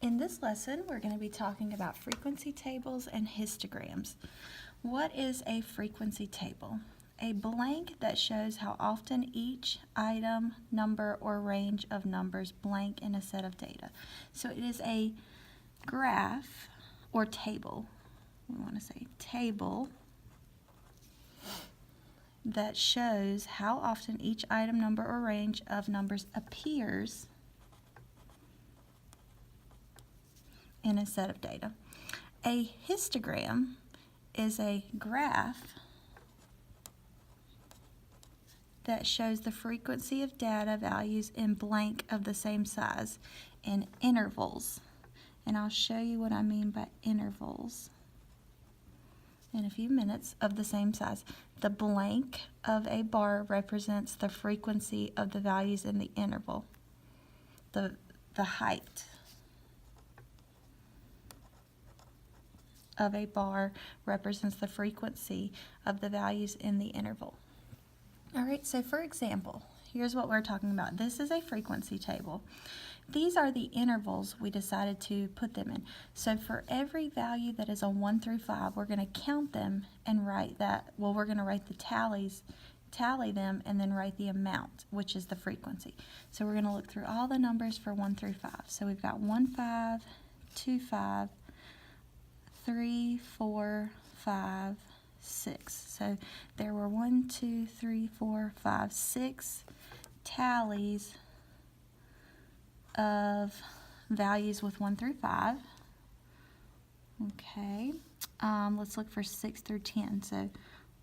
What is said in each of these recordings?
In this lesson, we're going to be talking about frequency tables and histograms. What is a frequency table? A blank that shows how often each item, number, or range of numbers blank in a set of data. So it is a graph or table. We want to say table that shows how often each item, number, or range of numbers appears in a set of data. A histogram is a graph that shows the frequency of data values in blank of the same size in intervals. And I'll show you what I mean by intervals in a few minutes of the same size. The blank of a bar represents the frequency of the values in the interval. The height of a bar represents the frequency of the values in the interval. All right, so for example, here's what we're talking about. This is a frequency table. These are the intervals we decided to put them in. So for every value that is a 1 through 5, we're going to count them and write that. Well, we're going to write the tallies, tally them, and then write the amount, which is the frequency. So we're going to look through all the numbers for 1 through 5. So we've got 1, 5, 2, 5, 3, 4, 5, 6. So there were 1, 2, 3, 4, 5, 6 tallies of values with 1 through 5. Okay, let's look for 6 through 10. So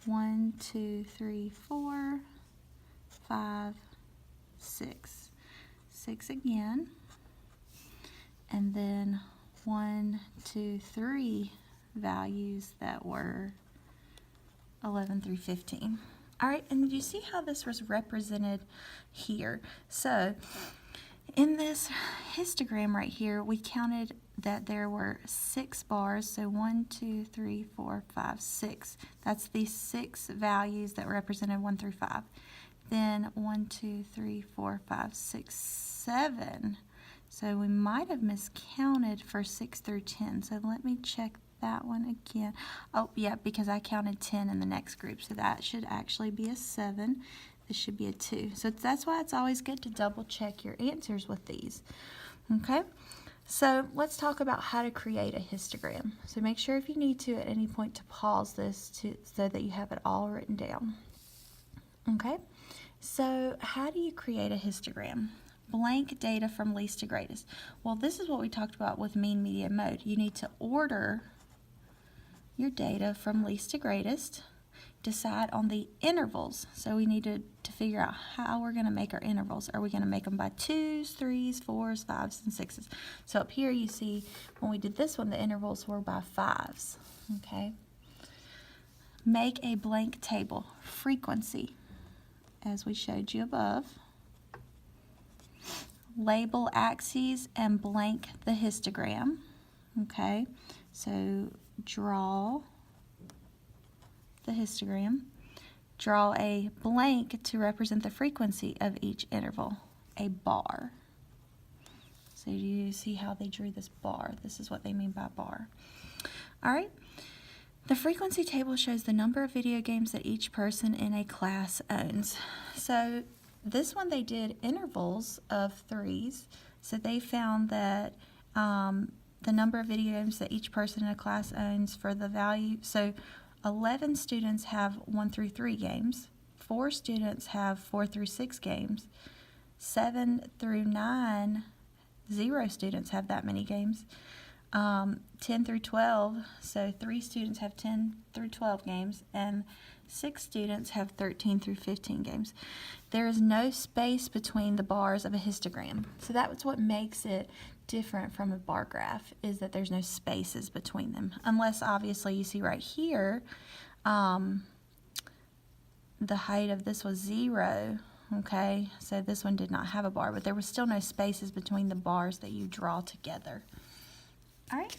1, 2, 3, 4, 5, 6. 6 again. And then 1, 2, 3 values that were 11 through 15. All right, and you see how this was represented here? So in this histogram right here, we counted that there were 6 bars. So 1, 2, 3, 4, 5, 6. That's the 6 values that represented 1 through 5. Then 1, 2, 3, 4, 5, 6, 7. So we might have miscounted for 6 through 10. So let me check that one again. Oh, yeah, because I counted 10 in the next group. So that should actually be a 7. This should be a 2. So that's why it's always good to double check your answers with these. Okay, so let's talk about how to create a histogram. So make sure if you need to at any point to pause this so that you have it all written down. Okay, so how do you create a histogram? Blank data from least to greatest. Well, this is what we talked about with mean, median, mode. You need to order your data from least to greatest, decide on the intervals. So we needed to figure out how we're going to make our intervals. Are we going to make them by 2s, 3s, 4s, 5s, and 6s? So up here you see when we did this one, the intervals were by 5s. Okay. Make a blank table. Frequency, as we showed you above. Label axes and blank the histogram. Okay, so draw the histogram. Draw a blank to represent the frequency of each interval, a bar. So you see how they drew this bar. This is what they mean by bar. All right. The frequency table shows the number of video games that each person in a class owns. So this one they did intervals of 3s, so they found that the number of video games that each person in a class owns for the value, so 11 students have 1 through 3 games, 4 students have 4 through 6 games, 7 through 9, 0 students have that many games, 10 through 12, so 3 students have 10 through 12 games, and 6 students have 13 through 15 games. There is no space between the bars of a histogram. So that's what makes it different from a bar graph, is that there's no spaces between them. Unless obviously you see right here, the height of this was 0. Okay, so this one did not have a bar, but there was still no spaces between the bars that you draw together. All right.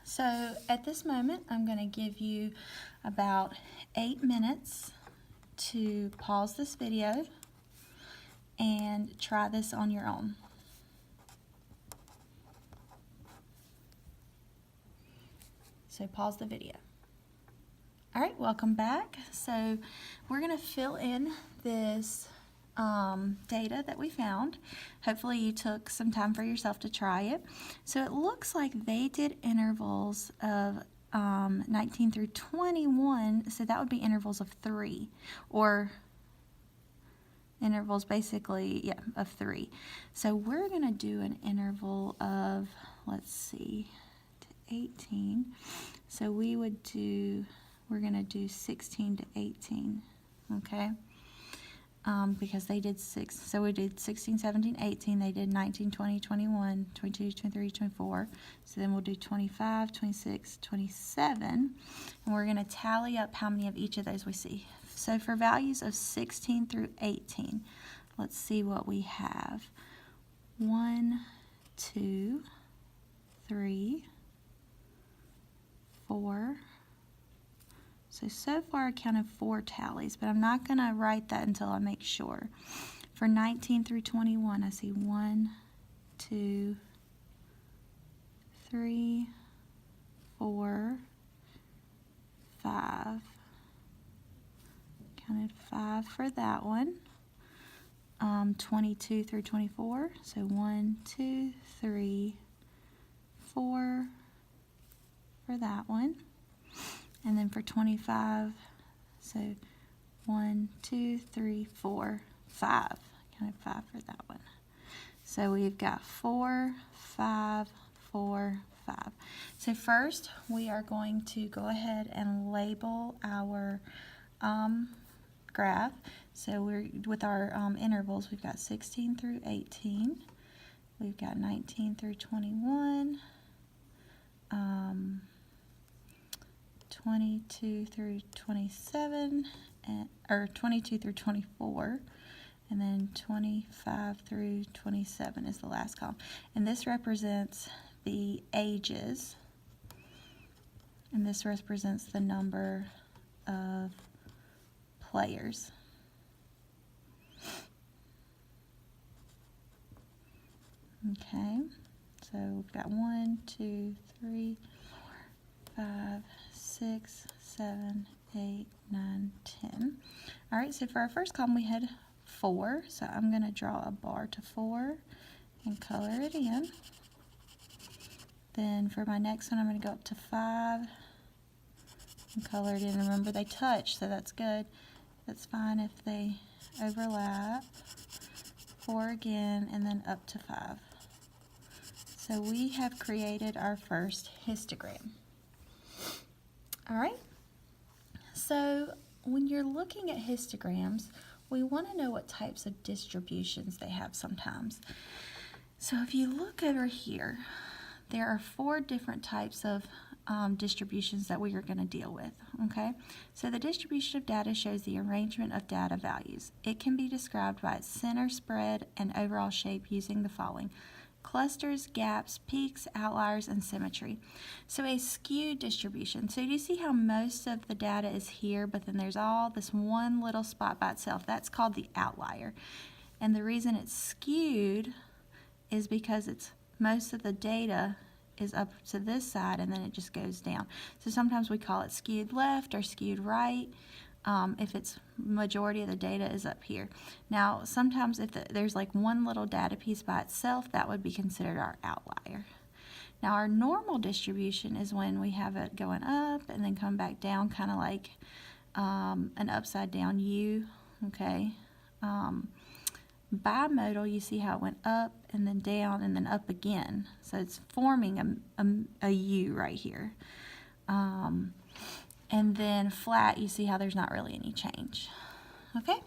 So at this moment, I'm going to give you about 8 minutes to pause this video and try this on your own. So pause the video. All right, welcome back. So we're going to fill in this data that we found. Hopefully you took some time for yourself to try it. So it looks like they did intervals of 19 through 21, so that would be intervals of 3, or intervals basically, yeah, of 3. So we're going to do an interval of, let's see, to 18. So we would do, we're going to do 16 to 18, okay? Because they did 6, so we did 16, 17, 18, they did 19, 20, 21, 22, 23, 24, so then we'll do 25, 26, 27, and we're going to tally up how many of each of those we see. So for values of 16 through 18, let's see what we have. 1, 2, 3, 4. So far I counted 4 tallies, but I'm not going to write that until I make sure. For 19 through 21, I see 1, 2, 3, 4, 5. Counted 5 for that one. 22 through 24, so 1, 2, 3, 4 for that one. And then for 25, so 1, 2, 3, 4, 5. Counted 5 for that one. So we've got 4, 5, 4, 5. So first we are going to go ahead and label our graph. So we're with our intervals, we've got 16 through 18. We've got 19 through 21. 22 through 27, or 22 through 24, and then 25 through 27 is the last column. And this represents the ages, and this represents the number of players. Okay, so we've got 1, 2, 3, 4, 5, 6, 7, 8, 9, 10. All right, so for our first column we had 4, so I'm going to draw a bar to 4 and color it in. Then for my next one I'm going to go up to 5 and color it in. Remember, they touch, so that's good. That's fine if they overlap. 4 again, and then up to 5. So we have created our first histogram. All right, so when you're looking at histograms, we want to know what types of distributions they have sometimes. So if you look over here, there are 4 different types of distributions that we are going to deal with, okay? So the distribution of data shows the arrangement of data values. It can be described by its center, spread, and overall shape using the following: clusters, gaps, peaks, outliers, and symmetry. So a skewed distribution. So you see how most of the data is here, but then there's all this one little spot by itself. That's called the outlier. And the reason it's skewed is because it's most of the data is up to this side and then it just goes down. So sometimes we call it skewed left or skewed right. If it's majority of the data is up here. Now sometimes if there's like one little data piece by itself, that would be considered our outlier. Now our normal distribution is when we have it going up and then come back down, kind of like an upside down U, okay? Bimodal, you see how it went up and then down and then up again. So it's forming a U right here. And then flat, you see how there's not really any change. Okay,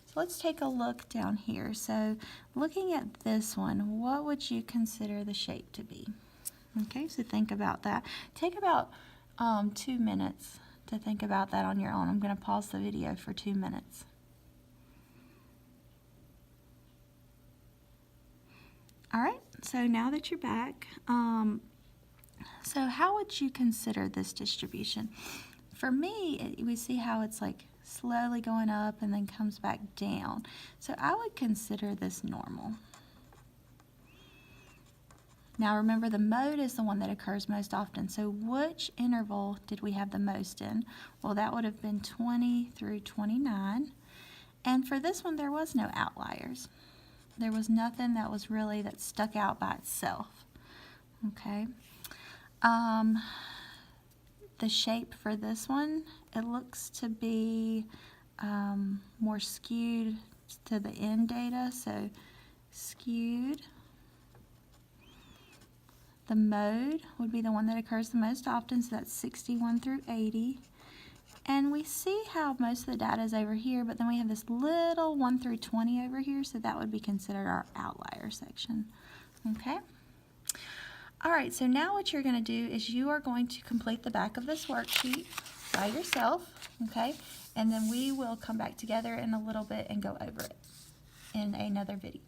so let's take a look down here. So looking at this one, what would you consider the shape to be? Okay, so think about that. Take about 2 minutes to think about that on your own. I'm going to pause the video for 2 minutes. All right, so now that you're back, so how would you consider this distribution? For me, we see how it's like slowly going up and then comes back down. So I would consider this normal. Now remember, the mode is the one that occurs most often. So which interval did we have the most in? Well, that would have been 20 through 29. And for this one, there was no outliers. There was nothing that was really that stuck out by itself. Okay. The shape for this one, it looks to be more skewed to the end data. So skewed. The mode would be the one that occurs the most often, so that's 61 through 80. And we see how most of the data is over here, but then we have this little 1 through 20 over here, so that would be considered our outlier section. Okay? All right, so now what you're going to do is you are going to complete the back of this worksheet by yourself, okay? And then we will come back together in a little bit and go over it in another video.